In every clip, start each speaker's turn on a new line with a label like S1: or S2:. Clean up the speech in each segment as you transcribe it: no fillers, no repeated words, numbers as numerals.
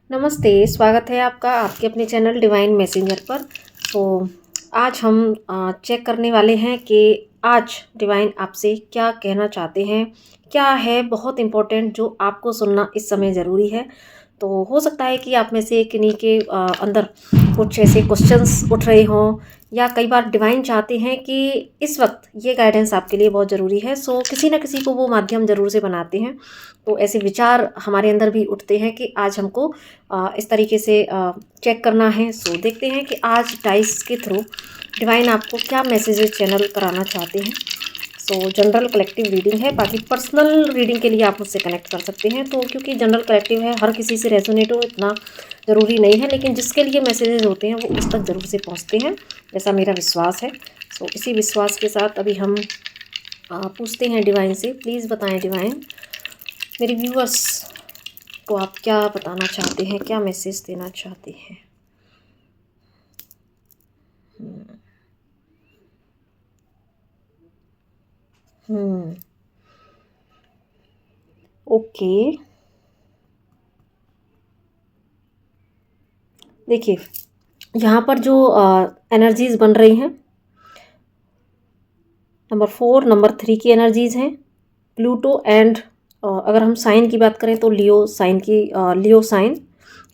S1: नमस्ते, स्वागत है आपका आपके अपने चैनल डिवाइन मैसेंजर पर। तो आज हम चेक करने वाले हैं कि आज डिवाइन आपसे क्या कहना चाहते हैं, क्या है बहुत इम्पोर्टेंट जो आपको सुनना इस समय ज़रूरी है। तो हो सकता है कि आप में से किन्हीं के अंदर कुछ ऐसे क्वेश्चंस उठ रहे हों, या कई बार डिवाइन चाहते हैं कि इस वक्त ये गाइडेंस आपके लिए बहुत ज़रूरी है। सो किसी न किसी को वो माध्यम ज़रूर से बनाते हैं। तो ऐसे विचार हमारे अंदर भी उठते हैं कि आज हमको इस तरीके से चेक करना है। सो देखते हैं कि आज डाइस के थ्रू डिवाइन आपको क्या मैसेजेस चैनल कराना चाहते हैं। सो जनरल कलेक्टिव रीडिंग है, बाकी पर्सनल रीडिंग के लिए आप मुझसे कनेक्ट कर सकते हैं। तो क्योंकि जनरल कलेक्टिव है, हर किसी से रेजोनेट हो इतना ज़रूरी नहीं है, लेकिन जिसके लिए मैसेजेस होते हैं वो उस तक ज़रूर से पहुंचते हैं, ऐसा मेरा विश्वास है। सो इसी विश्वास के साथ अभी हम पूछते हैं डिवाइन से। प्लीज़ बताएं डिवाइन, मेरे व्यूअर्स को आप क्या बताना चाहते हैं, क्या मैसेज देना चाहते हैं। हम्म ओके, देखिए यहाँ पर जो एनर्जीज बन रही हैं, नंबर 4 नंबर 3 की एनर्जीज हैं। प्लूटो एंड अगर हम साइन की बात करें तो लियो साइन की, लियो साइन।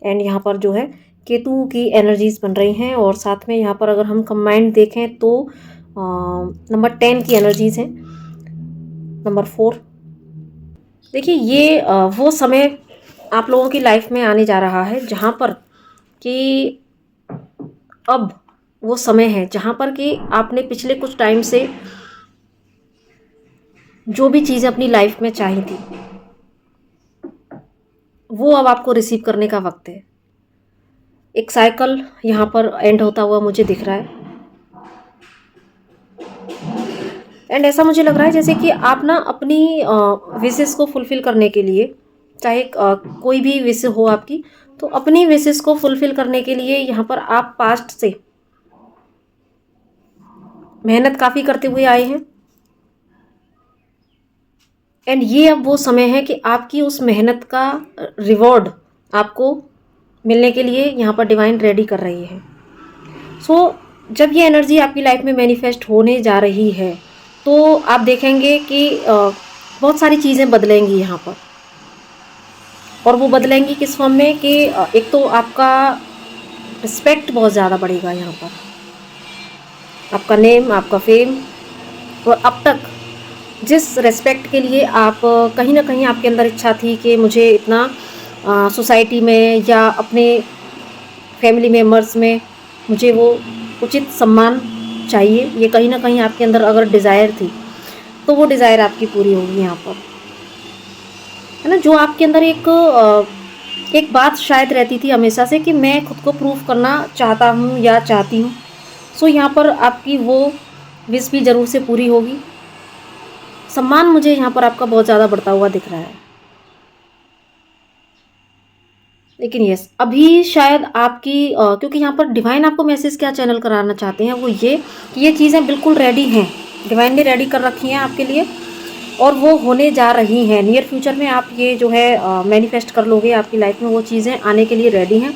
S1: एंड यहाँ पर जो है केतु की एनर्जीज बन रही हैं, और साथ में यहाँ पर अगर हम कंबाइंड देखें तो नंबर 10 की एनर्जीज हैं, नंबर 4। देखिए ये वो समय आप लोगों की लाइफ में आने जा रहा है जहाँ पर कि अब वो समय है जहाँ पर कि आपने पिछले कुछ टाइम से जो भी चीज़ें अपनी लाइफ में चाही थी वो अब आपको रिसीव करने का वक्त है। एक साइकिल यहाँ पर एंड होता हुआ मुझे दिख रहा है, एंड ऐसा मुझे लग रहा है जैसे कि आप ना अपनी विशेस को फुलफिल करने के लिए, चाहे कोई भी विश हो आपकी, तो अपनी विशेस को फुलफिल करने के लिए यहाँ पर आप पास्ट से मेहनत काफ़ी करते हुए आए हैं। एंड ये अब वो समय है कि आपकी उस मेहनत का रिवॉर्ड आपको मिलने के लिए यहाँ पर डिवाइन रेडी कर रही है। सो जब ये एनर्जी आपकी लाइफ में मैनिफेस्ट होने जा रही है तो आप देखेंगे कि बहुत सारी चीज़ें बदलेंगी यहाँ पर। और वो बदलेंगी किस फॉर्म में कि एक तो आपका रिस्पेक्ट बहुत ज़्यादा बढ़ेगा यहाँ पर, आपका नेम, आपका फेम। और अब तक जिस रेस्पेक्ट के लिए आप कहीं ना कहीं आपके अंदर इच्छा थी कि मुझे इतना सोसाइटी में या अपने फैमिली मेम्बर्स में मुझे वो उचित सम्मान चाहिए, ये कहीं ना कहीं आपके अंदर अगर डिज़ायर थी तो वो डिज़ायर आपकी पूरी होगी यहाँ पर, है ना। जो आपके अंदर एक बात शायद रहती थी हमेशा से कि मैं खुद को प्रूव करना चाहता हूँ या चाहती हूँ, सो यहाँ पर आपकी वो विश भी ज़रूर से पूरी होगी। सम्मान मुझे यहाँ पर आपका बहुत ज़्यादा बढ़ता हुआ दिख रहा है। लेकिन यस, अभी शायद आपकी क्योंकि यहाँ पर डिवाइन आपको मैसेज क्या चैनल कराना चाहते हैं वो ये कि ये चीज़ें बिल्कुल रेडी हैं, डिवाइन ने रेडी कर रखी हैं आपके लिए, और वो होने जा रही हैं नियर फ्यूचर में। आप ये जो है मैनिफेस्ट कर लोगे, आपकी लाइफ में वो चीज़ें आने के लिए रेडी हैं।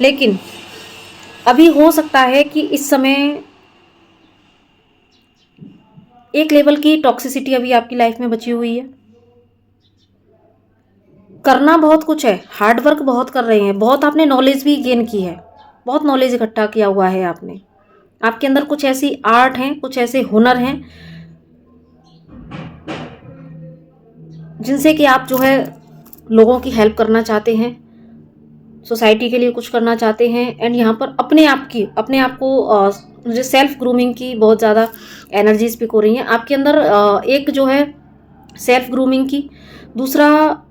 S1: लेकिन अभी हो सकता है कि इस समय एक लेवल की टॉक्सिसिटी अभी आपकी लाइफ में बची हुई है। करना बहुत कुछ है, हार्ड वर्क बहुत कर रहे हैं, बहुत आपने नॉलेज भी गेन की है, बहुत नॉलेज इकट्ठा किया हुआ है आपने। आपके अंदर कुछ ऐसी आर्ट हैं, कुछ ऐसे हुनर हैं जिनसे कि आप जो है लोगों की हेल्प करना चाहते हैं, सोसाइटी के लिए कुछ करना चाहते हैं। एंड यहाँ पर अपने आप को मुझे सेल्फ ग्रूमिंग की बहुत ज़्यादा एनर्जीज पिक हो रही हैं आपके अंदर। एक जो है सेल्फ ग्रूमिंग की, दूसरा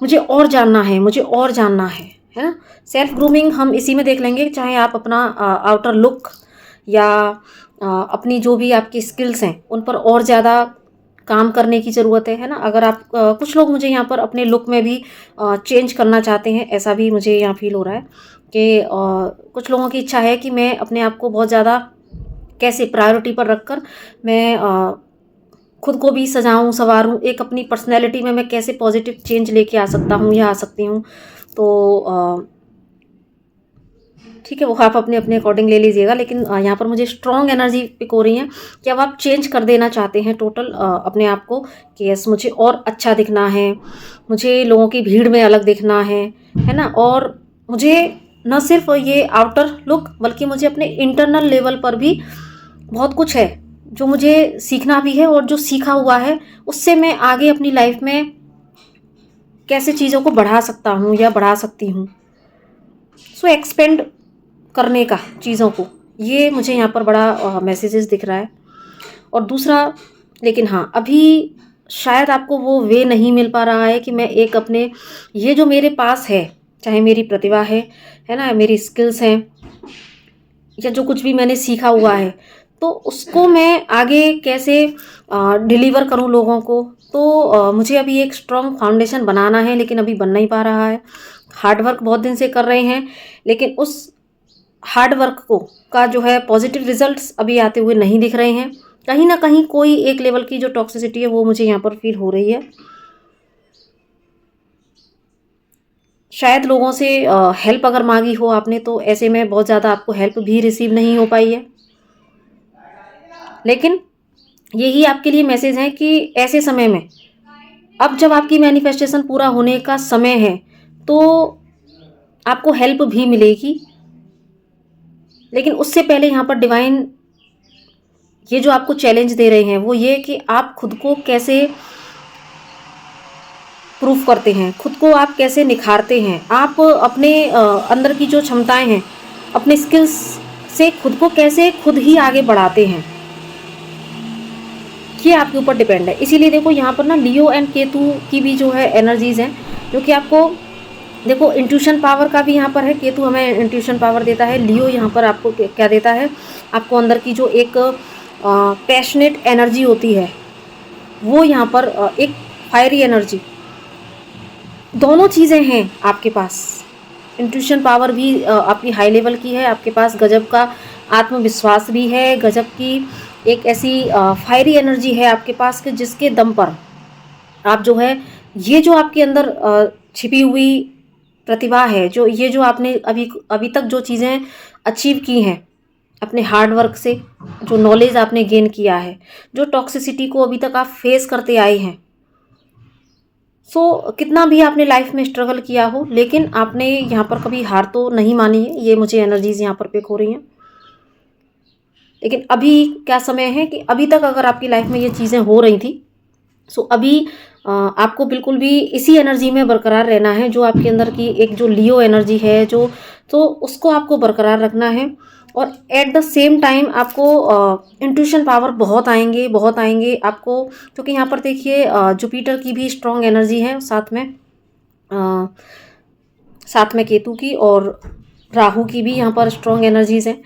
S1: मुझे और जानना है, मुझे और जानना है ना। सेल्फ ग्रूमिंग हम इसी में देख लेंगे, चाहे आप अपना आउटर लुक या अपनी जो भी आपकी स्किल्स हैं उन पर और ज़्यादा काम करने की ज़रूरत है ना। अगर आप कुछ लोग मुझे यहाँ पर अपने लुक में भी चेंज करना चाहते हैं, ऐसा भी मुझे यहाँ फील हो रहा है कि कुछ लोगों की इच्छा है कि मैं अपने आप को बहुत ज़्यादा कैसे प्रायोरिटी पर रखकर मैं खुद को भी सजाऊं संवारूं, एक अपनी पर्सनैलिटी में मैं कैसे पॉजिटिव चेंज लेके आ सकता हूँ या आ सकती हूँ। तो ठीक है, वो आप अपने अपने अकॉर्डिंग ले लीजिएगा, लेकिन यहाँ पर मुझे स्ट्रॉन्ग एनर्जी पिक हो रही है कि अब आप चेंज कर देना चाहते हैं टोटल अपने आप को, कि यस मुझे और अच्छा दिखना है, मुझे लोगों की भीड़ में अलग दिखना है ना। और मुझे न सिर्फ ये आउटर लुक बल्कि मुझे अपने इंटरनल लेवल पर भी बहुत कुछ है जो मुझे सीखना भी है, और जो सीखा हुआ है उससे मैं आगे अपनी लाइफ में कैसे चीज़ों को बढ़ा सकता हूँ या बढ़ा सकती हूँ। सो एक्सपेंड करने का चीज़ों को, ये मुझे यहाँ पर बड़ा मैसेजेस दिख रहा है। और दूसरा, लेकिन हाँ अभी शायद आपको वो वे नहीं मिल पा रहा है कि मैं एक अपने ये जो मेरे पास है, चाहे मेरी प्रतिभा है ना, मेरी स्किल्स हैं या जो कुछ भी मैंने सीखा हुआ है, तो उसको मैं आगे कैसे डिलीवर करूं लोगों को। तो मुझे अभी एक स्ट्रॉन्ग फाउंडेशन बनाना है, लेकिन अभी बन नहीं पा रहा है। हार्ड वर्क बहुत दिन से कर रहे हैं, लेकिन उस हार्ड वर्क को का जो है पॉजिटिव रिजल्ट्स अभी आते हुए नहीं दिख रहे हैं। कहीं ना कहीं कोई एक लेवल की जो टॉक्सिसिटी है वो मुझे यहाँ पर फील हो रही है। शायद लोगों से हेल्प अगर मांगी हो आपने, तो ऐसे में बहुत ज़्यादा आपको हेल्प भी रिसीव नहीं हो पाई है। लेकिन यही आपके लिए मैसेज है कि ऐसे समय में, अब जब आपकी मैनिफेस्टेशन पूरा होने का समय है, तो आपको हेल्प भी मिलेगी। लेकिन उससे पहले यहाँ पर डिवाइन ये जो आपको चैलेंज दे रहे हैं वो ये कि आप खुद को कैसे प्रूफ करते हैं, खुद को आप कैसे निखारते हैं, आप अपने अंदर की जो क्षमताएं हैं, अपने स्किल्स से खुद को कैसे खुद ही आगे बढ़ाते हैं, ये आपके ऊपर डिपेंड है। इसीलिए देखो यहाँ पर ना लियो एंड केतु की भी जो है एनर्जीज हैं, जो कि आपको देखो इंट्यूशन पावर का भी यहाँ पर है। केतु हमें इंट्यूशन पावर देता है, लियो यहाँ पर आपको क्या देता है, आपको अंदर की जो एक पैशनेट एनर्जी होती है वो यहाँ पर एक फायरी एनर्जी, दोनों चीज़ें हैं आपके पास। इंट्यूशन पावर भी आपकी हाई लेवल की है, आपके पास गजब का आत्मविश्वास भी है, गजब की एक ऐसी फायरी एनर्जी है आपके पास कि जिसके दम पर आप जो है ये जो आपके अंदर छिपी हुई प्रतिभा है, जो ये जो आपने अभी तक जो चीज़ें अचीव की हैं अपने हार्ड वर्क से, जो नॉलेज आपने गेन किया है, जो टॉक्सिसिटी को अभी तक आप फेस करते आए हैं, कितना भी आपने लाइफ में स्ट्रगल किया हो, लेकिन आपने यहाँ पर कभी हार तो नहीं मानी है। ये मुझे एनर्जीज यहाँ पर पिक हो रही हैं। लेकिन अभी क्या समय है कि अभी तक अगर आपकी लाइफ में ये चीज़ें हो रही थी, अभी आपको बिल्कुल भी इसी एनर्जी में बरकरार रहना है। जो आपके अंदर की एक जो लियो एनर्जी है, जो तो उसको आपको बरकरार रखना है। और एट द सेम टाइम आपको इंट्यूशन पावर बहुत आएंगे आपको, क्योंकि यहाँ पर देखिए जुपिटर की भी स्ट्रॉन्ग एनर्जी है, साथ में केतु की और राहु की भी यहाँ पर स्ट्रॉन्ग एनर्जीज हैं।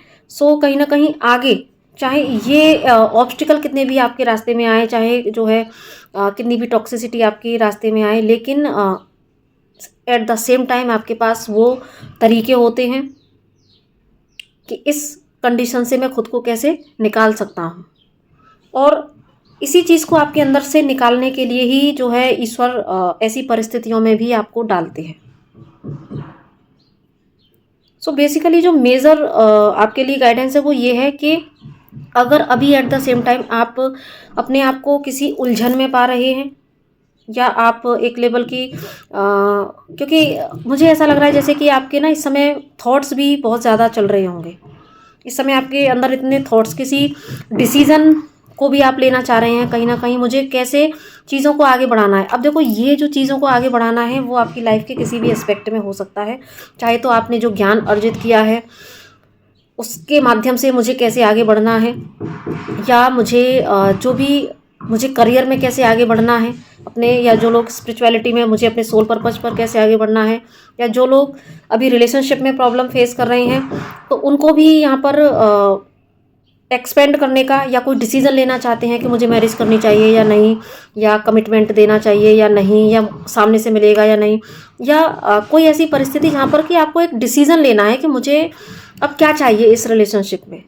S1: कहीं ना कहीं आगे चाहे ये ऑब्स्टिकल कितने भी आपके रास्ते में आए, चाहे जो है कितनी भी टॉक्सिसिटी आपके रास्ते में आए, लेकिन एट द सेम टाइम आपके पास वो तरीके होते हैं कि इस कंडीशन से मैं खुद को कैसे निकाल सकता हूँ। और इसी चीज़ को आपके अंदर से निकालने के लिए ही जो है ईश्वर ऐसी परिस्थितियों में भी आपको डालते हैं। बेसिकली जो मेजर आपके लिए गाइडेंस है वो ये है कि अगर अभी एट द सेम टाइम आप अपने आप को किसी उलझन में पा रहे हैं, या आप एक लेवल की क्योंकि मुझे ऐसा लग रहा है जैसे कि आपके ना इस समय थॉट्स भी बहुत ज़्यादा चल रहे होंगे। इस समय आपके अंदर इतने थॉट्स, किसी डिसीज़न को भी आप लेना चाह रहे हैं कहीं ना कहीं, मुझे कैसे चीज़ों को आगे बढ़ाना है। अब देखो ये जो चीज़ों को आगे बढ़ाना है वो आपकी लाइफ के किसी भी एस्पेक्ट में हो सकता है। चाहे तो आपने जो ज्ञान अर्जित किया है उसके माध्यम से मुझे कैसे आगे बढ़ना है, या मुझे जो भी मुझे करियर में कैसे आगे बढ़ना है अपने, या जो लोग स्पिरिचुअलिटी में मुझे अपने सोल पर्पस पर कैसे आगे बढ़ना है, या जो लोग अभी रिलेशनशिप में प्रॉब्लम फेस कर रहे हैं तो उनको भी यहाँ पर एक्सपेंड करने का, या कोई डिसीज़न लेना चाहते हैं कि मुझे मैरिज करनी चाहिए या नहीं, या कमिटमेंट देना चाहिए या नहीं, या सामने से मिलेगा या नहीं, या कोई ऐसी परिस्थिति जहाँ पर कि आपको एक डिसीज़न लेना है कि मुझे अब क्या चाहिए इस रिलेशनशिप में।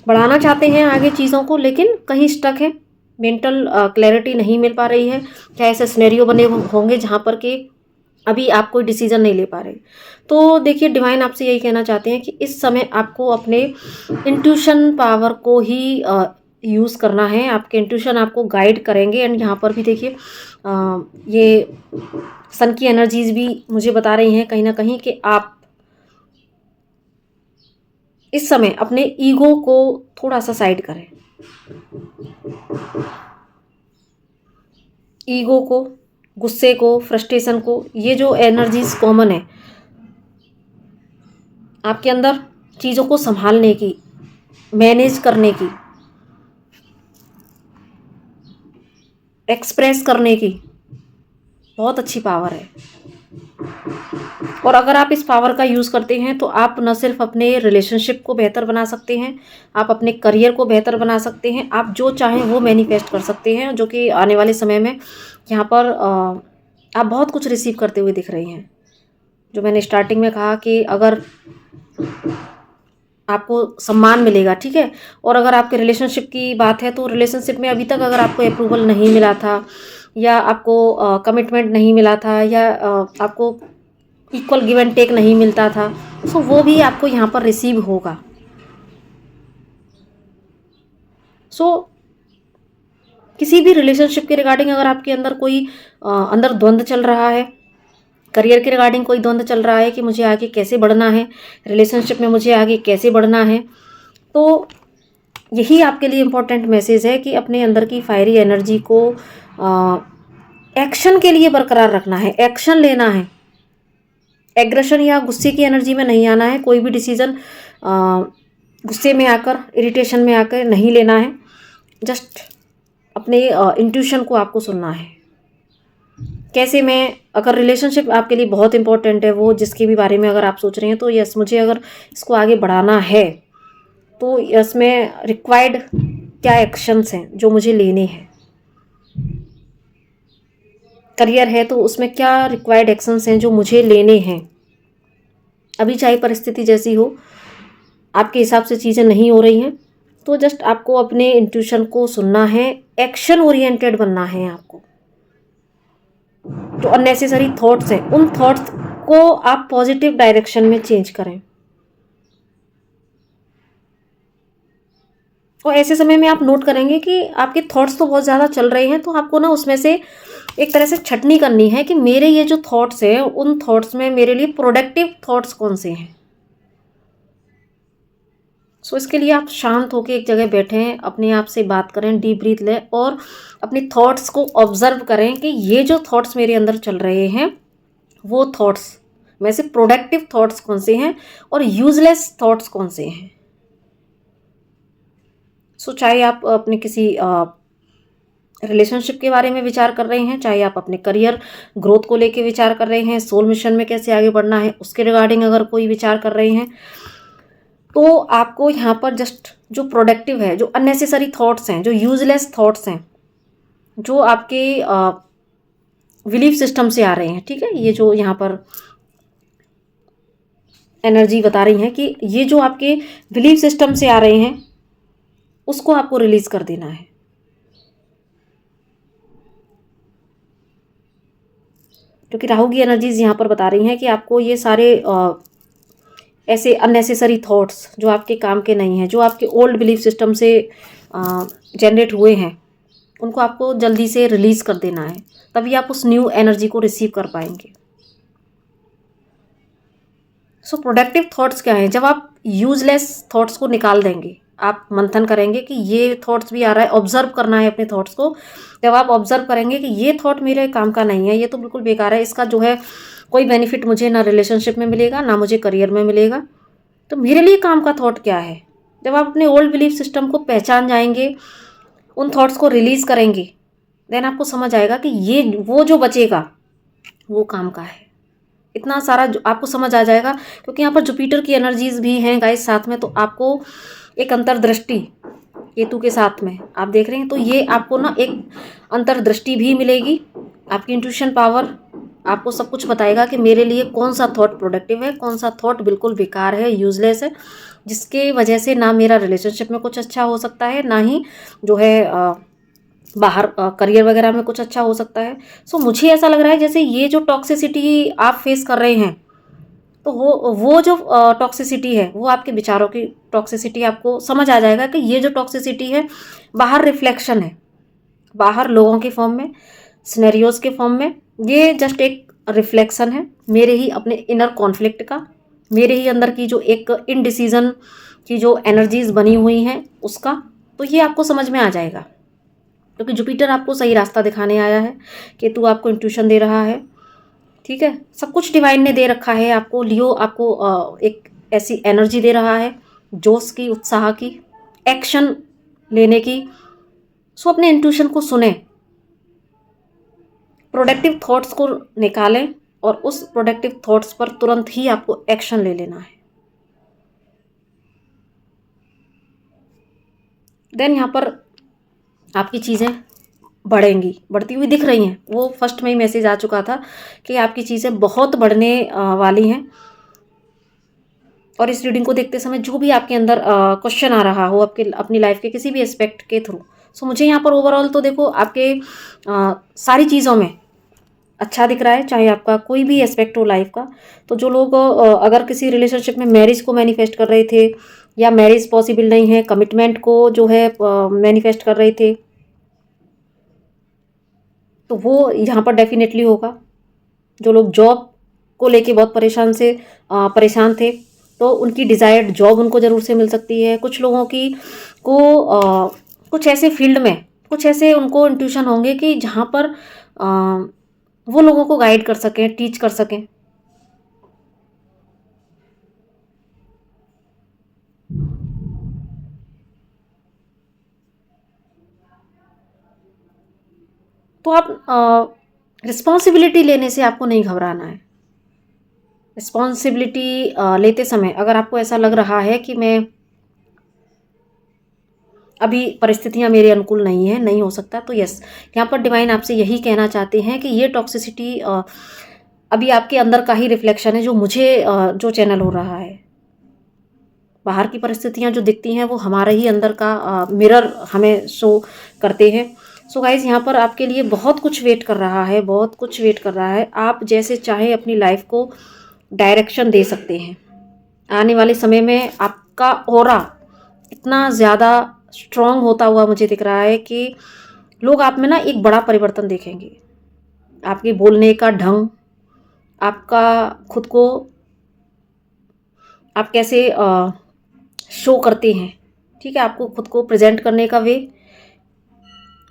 S1: बढ़ाना चाहते हैं आगे चीज़ों को, लेकिन कहीं स्टक है, मेंटल क्लैरिटी नहीं मिल पा रही है। क्या ऐसे सिनेरियो बने होंगे जहाँ पर कि अभी आप कोई डिसीजन नहीं ले पा रहे। तो देखिए, डिवाइन आपसे यही कहना चाहते हैं कि इस समय आपको अपने इंट्यूशन पावर को ही यूज़ करना है। आपके इंट्यूशन आपको गाइड करेंगे। एंड यहाँ पर भी देखिए ये सन की एनर्जीज भी मुझे बता रही हैं कहीं ना कहीं कि आप इस समय अपने ईगो को थोड़ा सा साइड करें। ईगो को, गुस्से को, फ्रस्ट्रेशन को, ये जो एनर्जीज कॉमन है आपके अंदर, चीज़ों को संभालने की, मैनेज करने की, एक्सप्रेस करने की बहुत अच्छी पावर है। और अगर आप इस पावर का यूज़ करते हैं तो आप न सिर्फ अपने रिलेशनशिप को बेहतर बना सकते हैं, आप अपने करियर को बेहतर बना सकते हैं, आप जो चाहें वो मैनिफेस्ट कर सकते हैं, जो कि आने वाले समय में यहाँ पर आप बहुत कुछ रिसीव करते हुए दिख रही हैं। जो मैंने स्टार्टिंग में कहा कि अगर आपको सम्मान मिलेगा, ठीक है, और अगर आपके रिलेशनशिप की बात है तो रिलेशनशिप में अभी तक अगर आपको अप्रूवल नहीं मिला था, या आपको कमिटमेंट नहीं मिला था, या आपको इक्वल गिव एंड टेक नहीं मिलता था, तो वो भी आपको यहाँ पर रिसीव होगा। किसी भी रिलेशनशिप के रिगार्डिंग अगर आपके अंदर कोई अंदर द्वंद्व चल रहा है, करियर के रिगार्डिंग कोई द्वंद्व चल रहा है कि मुझे आगे कैसे बढ़ना है, रिलेशनशिप में मुझे आगे कैसे बढ़ना है, तो यही आपके लिए इम्पोर्टेंट मैसेज है कि अपने अंदर की फायरी एनर्जी को एक्शन के लिए बरकरार रखना है, एक्शन लेना है। एग्रेशन या गुस्से की एनर्जी में नहीं आना है। कोई भी डिसीजन गुस्से में आकर, इरिटेशन में आकर नहीं लेना है। जस्ट अपने इंट्यूशन को आपको सुनना है। कैसे मैं, अगर रिलेशनशिप आपके लिए बहुत इंपॉर्टेंट है, वो जिसके भी बारे में अगर आप सोच रहे हैं, तो यस, मुझे अगर इसको आगे बढ़ाना है तो इसमें रिक्वायर्ड क्या एक्शंस हैं जो मुझे लेने हैं। करियर है तो उसमें क्या रिक्वायर्ड एक्शंस हैं जो मुझे लेने हैं। अभी चाहे परिस्थिति जैसी हो, आपके हिसाब से चीज़ें नहीं हो रही हैं, तो जस्ट आपको अपने इंट्यूशन को सुनना है, एक्शन ओरिएंटेड बनना है आपको। जो अननेसेसरी थॉट्स हैं, उन थॉट्स को आप पॉजिटिव डायरेक्शन में चेंज करें। और ऐसे समय में आप नोट करेंगे कि आपके थॉट्स तो बहुत ज़्यादा चल रहे हैं, तो आपको ना उसमें से एक तरह से छटनी करनी है कि मेरे ये जो थॉट्स हैं, उन थॉट्स में मेरे लिए प्रोडक्टिव थॉट्स कौन से हैं। सो इसके लिए आप शांत होकर एक जगह बैठें, अपने आप से बात करें, डीप ब्रीथ लें और अपने थॉट्स को ऑब्जर्व करें कि ये जो थॉट्स मेरे अंदर चल रहे हैं, वो थॉट्स में से प्रोडक्टिव थॉट्स कौन से हैं और यूजलेस थॉट्स कौन से हैं। सो चाहे आप अपने किसी रिलेशनशिप के बारे में विचार कर रहे हैं, चाहे आप अपने करियर ग्रोथ को लेके विचार कर रहे हैं, सोल मिशन में कैसे आगे बढ़ना है उसके रिगार्डिंग अगर कोई विचार कर रहे हैं, तो आपको यहाँ पर जस्ट जो प्रोडक्टिव है, जो अननेसेसरी थॉट्स हैं, जो यूजलेस थॉट्स हैं, जो आपके बिलीफ सिस्टम से आ रहे हैं, ठीक है, ये जो यहाँ पर एनर्जी बता रही है कि ये जो आपके बिलीफ सिस्टम से आ रहे हैं, उसको आपको रिलीज कर देना है। क्योंकि राहु की एनर्जीज यहाँ पर बता रही हैं कि आपको ये सारे ऐसे अननेसेसरी थॉट्स जो आपके काम के नहीं हैं, जो आपके ओल्ड बिलीफ सिस्टम से जनरेट हुए हैं, उनको आपको जल्दी से रिलीज़ कर देना है, तभी आप उस न्यू एनर्जी को रिसीव कर पाएंगे। सो प्रोडक्टिव थॉट्स क्या हैं? जब आप यूजलेस थॉट्स को निकाल देंगे, आप मंथन करेंगे कि ये थॉट्स भी आ रहा है, ऑब्जर्व करना है अपने थॉट्स को। जब आप ऑब्जर्व करेंगे कि ये थॉट मेरे काम का नहीं है, ये तो बिल्कुल बेकार है, इसका जो है कोई बेनिफिट मुझे ना रिलेशनशिप में मिलेगा, ना मुझे करियर में मिलेगा, तो मेरे लिए काम का थॉट क्या है। जब आप अपने ओल्ड बिलीफ सिस्टम को पहचान जाएंगे, उन थॉट्स को रिलीज़ करेंगे, देन आपको समझ आएगा कि ये वो जो बचेगा वो काम का है। इतना सारा आपको समझ आ जाएगा, क्योंकि यहाँ पर जुपिटर की एनर्जीज भी हैं गाइस साथ में, तो आपको एक अंतर्दृष्टि केतु के साथ में आप देख रहे हैं, तो ये आपको ना एक अंतर्दृष्टि भी मिलेगी। आपकी इंट्यूशन पावर आपको सब कुछ बताएगा कि मेरे लिए कौन सा थॉट प्रोडक्टिव है, कौन सा थॉट बिल्कुल बेकार है, यूजलेस है, जिसके वजह से ना मेरा रिलेशनशिप में कुछ अच्छा हो सकता है, ना ही जो है बाहर करियर वगैरह में कुछ अच्छा हो सकता है। सो मुझे ऐसा लग रहा है जैसे ये जो टॉक्सिसिटी आप फेस कर रहे हैं, तो वो जो टॉक्सिसिटी है वो आपके विचारों की टॉक्सिसिटी, आपको समझ आ जाएगा कि ये जो टॉक्सिसिटी है बाहर रिफ्लेक्शन है, बाहर लोगों के फॉर्म में, सिनेरियोज के फॉर्म में। ये जस्ट एक रिफ्लेक्शन है मेरे ही अपने इनर कॉन्फ्लिक्ट का, मेरे ही अंदर की जो एक इनडिसीजन की जो एनर्जीज बनी हुई हैं उसका। तो ये आपको समझ में आ जाएगा, क्योंकि जुपिटर आपको सही रास्ता दिखाने आया है, केतु आपको इंट्यूशन दे रहा है। ठीक है, सब कुछ डिवाइन ने दे रखा है आपको। लियो आपको एक ऐसी एनर्जी दे रहा है, जोश की, उत्साह की, एक्शन लेने की। सो अपने इंट्यूशन को सुने, प्रोडक्टिव थॉट्स को निकालें और उस प्रोडक्टिव थॉट्स पर तुरंत ही आपको एक्शन ले लेना है। देन यहाँ पर आपकी चीज़ें बढ़ेंगी, बढ़ती हुई दिख रही हैं। वो फर्स्ट में ही मैसेज आ चुका था कि आपकी चीज़ें बहुत बढ़ने वाली हैं। और इस रीडिंग को देखते समय जो भी आपके अंदर क्वेश्चन आ रहा हो आपके अपनी लाइफ के किसी भी एस्पेक्ट के थ्रू, सो मुझे यहाँ पर ओवरऑल तो देखो आपके सारी चीज़ों में अच्छा दिख रहा है, चाहे आपका कोई भी एस्पेक्ट हो लाइफ का। तो जो लोग अगर किसी रिलेशनशिप में मैरिज को मैनिफेस्ट कर रहे थे, या मैरिज पॉसिबल नहीं है, कमिटमेंट को जो है मैनिफेस्ट कर रहे थे, तो वो यहाँ पर डेफिनेटली होगा। जो लोग जॉब को लेके बहुत परेशान थे, तो उनकी डिज़ायर्ड जॉब उनको ज़रूर से मिल सकती है। कुछ लोगों की को कुछ ऐसे फील्ड में कुछ ऐसे उनको इंट्यूशन होंगे कि जहाँ पर वो लोगों को गाइड कर सकें, टीच कर सकें। तो आप रिस्पॉन्सिबिलिटी लेने से आपको नहीं घबराना है। रिस्पॉन्सिबिलिटी लेते समय अगर आपको ऐसा लग रहा है कि मैं अभी परिस्थितियां मेरे अनुकूल नहीं है, नहीं हो सकता, तो यस, यहाँ पर डिवाइन आपसे यही कहना चाहते हैं कि ये टॉक्सिसिटी अभी आपके अंदर का ही रिफ्लेक्शन है, जो मुझे जो चैनल हो रहा है। बाहर की परिस्थितियां जो दिखती हैं वो हमारे ही अंदर का मिरर हमें शो करते हैं। सो गाइज, यहाँ पर आपके लिए बहुत कुछ वेट कर रहा है, बहुत कुछ वेट कर रहा है। आप जैसे चाहे अपनी लाइफ को डायरेक्शन दे सकते हैं। आने वाले समय में आपका ऑरा इतना ज़्यादा स्ट्रॉन्ग होता हुआ मुझे दिख रहा है कि लोग आप में ना एक बड़ा परिवर्तन देखेंगे। आपके बोलने का ढंग, आपका खुद को आप कैसे शो करते हैं, ठीक है, आपको खुद को प्रेजेंट करने का वे,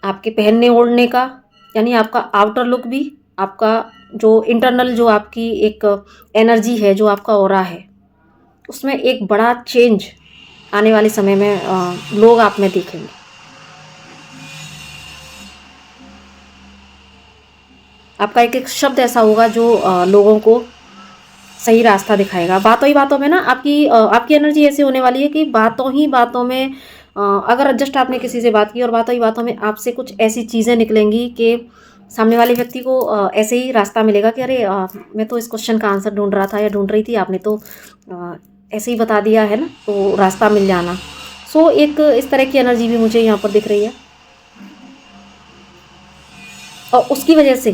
S1: आपके पहनने ओढ़ने का, यानी आपका आउटर लुक भी, आपका जो इंटरनल जो आपकी एक एनर्जी है, जो आपका ऑरा है, उसमें एक बड़ा चेंज आने वाले समय में लोग आप में देखेंगे। आपका एक एक शब्द ऐसा होगा जो लोगों को सही रास्ता दिखाएगा। बातों ही बातों में ना आपकी एनर्जी ऐसे होने वाली है कि बातों ही बातों में अगर जस्ट आपने किसी से बात की और बातों ही बातों में आपसे कुछ ऐसी चीज़ें निकलेंगी कि सामने वाले व्यक्ति को ऐसे ही रास्ता मिलेगा कि अरे मैं तो इस क्वेश्चन का आंसर ढूंढ रहा था या ढूंढ रही थी, आपने तो ऐसे ही बता दिया है ना, तो रास्ता मिल जाना। सो एक इस तरह की एनर्जी भी मुझे यहाँ पर दिख रही है। और उसकी वजह से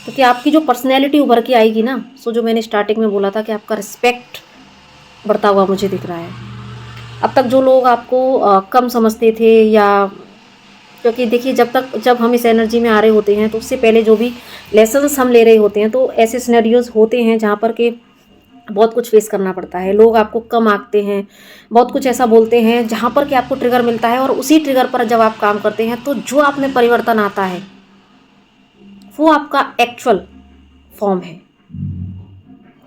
S1: क्योंकि आपकी जो पर्सनैलिटी उभर के आएगी ना, सो जो मैंने स्टार्टिंग में बोला था कि आपका रिस्पेक्ट बढ़ता हुआ मुझे दिख रहा है। अब तक जो लोग आपको कम समझते थे, या क्योंकि देखिए जब हम इस एनर्जी में आ रहे होते हैं तो उससे पहले जो भी लेसन्स हम ले रहे होते हैं, तो ऐसे सिनेरियोज होते हैं जहाँ पर के बहुत कुछ फेस करना पड़ता है। लोग आपको कम आंकते हैं, बहुत कुछ ऐसा बोलते हैं जहाँ पर कि आपको ट्रिगर मिलता है, और उसी ट्रिगर पर जब आप काम करते हैं तो जो आप में परिवर्तन आता है वो आपका एक्चुअल फॉर्म है।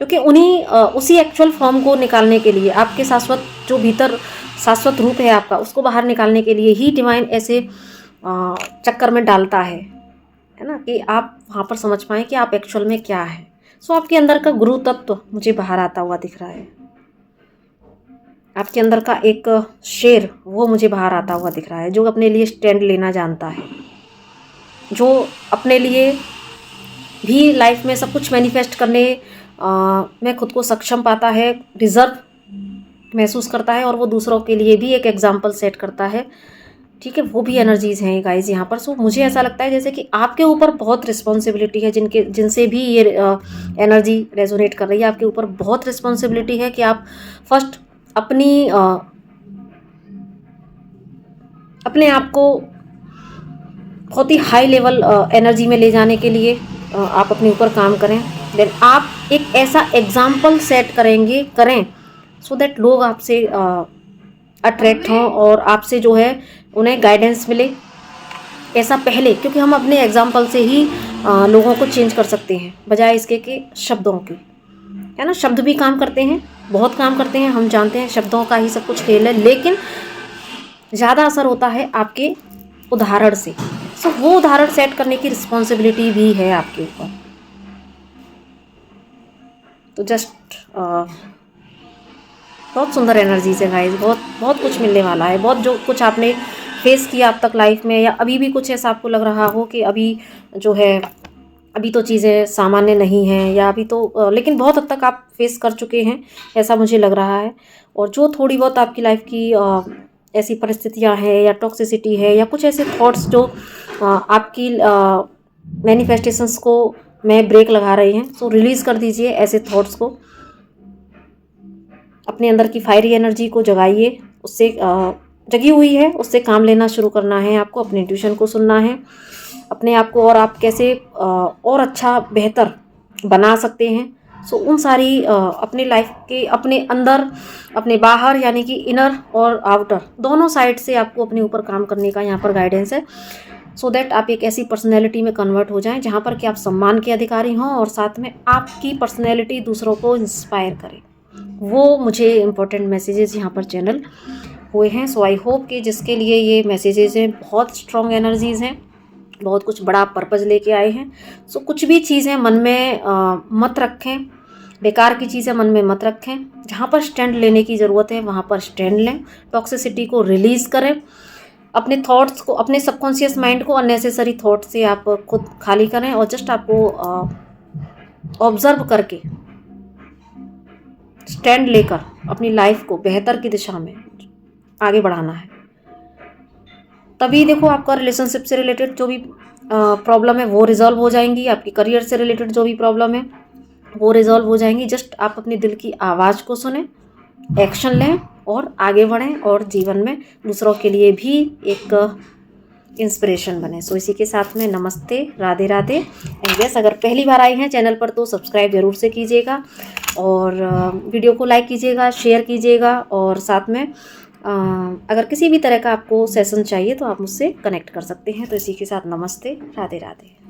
S1: क्योंकि उसी एक्चुअल फॉर्म को निकालने के लिए, आपके शाश्वत जो भीतर शाश्वत रूप है आपका, उसको बाहर निकालने के लिए ही डिवाइन ऐसे चक्कर में डालता है ना, कि आप वहाँ पर समझ पाएँ कि आप एक्चुअल में क्या है। सो आपके अंदर का गुरु तत्व मुझे बाहर आता हुआ दिख रहा है। आपके अंदर का एक शेर वो मुझे बाहर आता हुआ दिख रहा है, जो अपने लिए स्टैंड लेना जानता है, जो अपने लिए भी लाइफ में सब कुछ मैनिफेस्ट करने में खुद को सक्षम पाता है, डिज़र्व महसूस करता है और वो दूसरों के लिए भी एक एग्जाम्पल सेट करता है। ठीक है, वो भी एनर्जीज़ हैं गाइज यहाँ पर। सो मुझे ऐसा लगता है जैसे कि आपके ऊपर बहुत रिस्पॉन्सिबिलिटी है, जिनसे भी ये एनर्जी रेजोनेट कर रही है, आपके ऊपर बहुत रिस्पॉन्सिबिलिटी है कि आप फर्स्ट अपने आप को बहुत ही हाई लेवल एनर्जी में ले जाने के लिए आप अपने ऊपर काम करें। देन आप एक ऐसा एग्जाम्पल सेट करें सो दैट लोग आपसे अट्रैक्ट हों और आपसे जो है उन्हें गाइडेंस मिले। ऐसा पहले, क्योंकि हम अपने एग्जाम्पल से ही लोगों को चेंज कर सकते हैं बजाय इसके कि शब्दों की, है ना। शब्द भी काम करते हैं, बहुत काम करते हैं, हम जानते हैं शब्दों का ही सब कुछ खेल है, लेकिन ज़्यादा असर होता है आपके उदाहरण से। सो वो उदाहरण सेट करने की रिस्पॉन्सिबिलिटी भी है आपके ऊपर। तो जस्ट बहुत सुंदर एनर्जीज है गाइस, बहुत कुछ मिलने वाला है। बहुत जो कुछ आपने फेस किया अब तक लाइफ में, या अभी भी कुछ ऐसा आपको लग रहा हो कि अभी जो है अभी तो चीज़ें सामान्य नहीं हैं, या अभी तो लेकिन बहुत हद तक आप फेस कर चुके हैं, ऐसा मुझे लग रहा है। और जो थोड़ी बहुत आपकी लाइफ की ऐसी परिस्थितियां हैं या टॉक्सिसिटी है या कुछ ऐसे थॉट्स जो आपकी मैनिफेस्टेशंस को में ब्रेक लगा रहे हैं, सो रिलीज़ कर दीजिए ऐसे थॉट्स को। अपने अंदर की फायरी एनर्जी को जगाइए, उससे जगी हुई है उससे काम लेना शुरू करना है आपको। अपने इंट्यूशन को सुनना है, अपने आप को और आप कैसे और अच्छा बेहतर बना सकते हैं। सो उन सारी अपने लाइफ के अपने अंदर अपने बाहर, यानी कि इनर और आउटर दोनों साइड से आपको अपने ऊपर काम करने का यहाँ पर गाइडेंस है। सो दैट आप एक ऐसी पर्सनैलिटी में कन्वर्ट हो जाएं जहाँ पर कि आप सम्मान के अधिकारी हों और साथ में आपकी पर्सनैलिटी दूसरों को इंस्पायर करे। वो मुझे इम्पोर्टेंट मैसेजेस यहाँ पर चैनल हुए हैं। सो आई होप कि जिसके लिए ये मैसेजेस हैं बहुत स्ट्रॉन्ग एनर्जीज़ हैं, बहुत कुछ बड़ा पर्पज़ लेके आए हैं। सो कुछ भी चीज़ें मन में मत रखें, बेकार की चीज़ें मन में मत रखें। जहाँ पर स्टैंड लेने की ज़रूरत है वहाँ पर स्टैंड लें, टॉक्सिसिटी को रिलीज़ करें, अपने थॉट्स को, अपने सबकॉन्शियस माइंड को अननेसेसरी थॉट से आप खुद खाली करें और जस्ट आपको ऑब्जर्व करके स्टैंड लेकर अपनी लाइफ को बेहतर की दिशा में आगे बढ़ाना है। तभी देखो आपका रिलेशनशिप से रिलेटेड जो भी प्रॉब्लम है वो रिजॉल्व हो जाएंगी, आपकी करियर से रिलेटेड जो भी प्रॉब्लम है वो रिजॉल्व हो जाएंगी। जस्ट आप अपने दिल की आवाज़ को सुने, एक्शन लें और आगे बढ़ें और जीवन में दूसरों के लिए भी एक इंस्पिरेशन बने। सो इसी के साथ में नमस्ते, राधे राधे एंड यस, अगर पहली बार आए हैं चैनल पर तो सब्सक्राइब ज़रूर से कीजिएगा और वीडियो को लाइक कीजिएगा, शेयर कीजिएगा और साथ में अगर किसी भी तरह का आपको सेशन चाहिए तो आप मुझसे कनेक्ट कर सकते हैं। तो इसी के साथ नमस्ते, राधे राधे।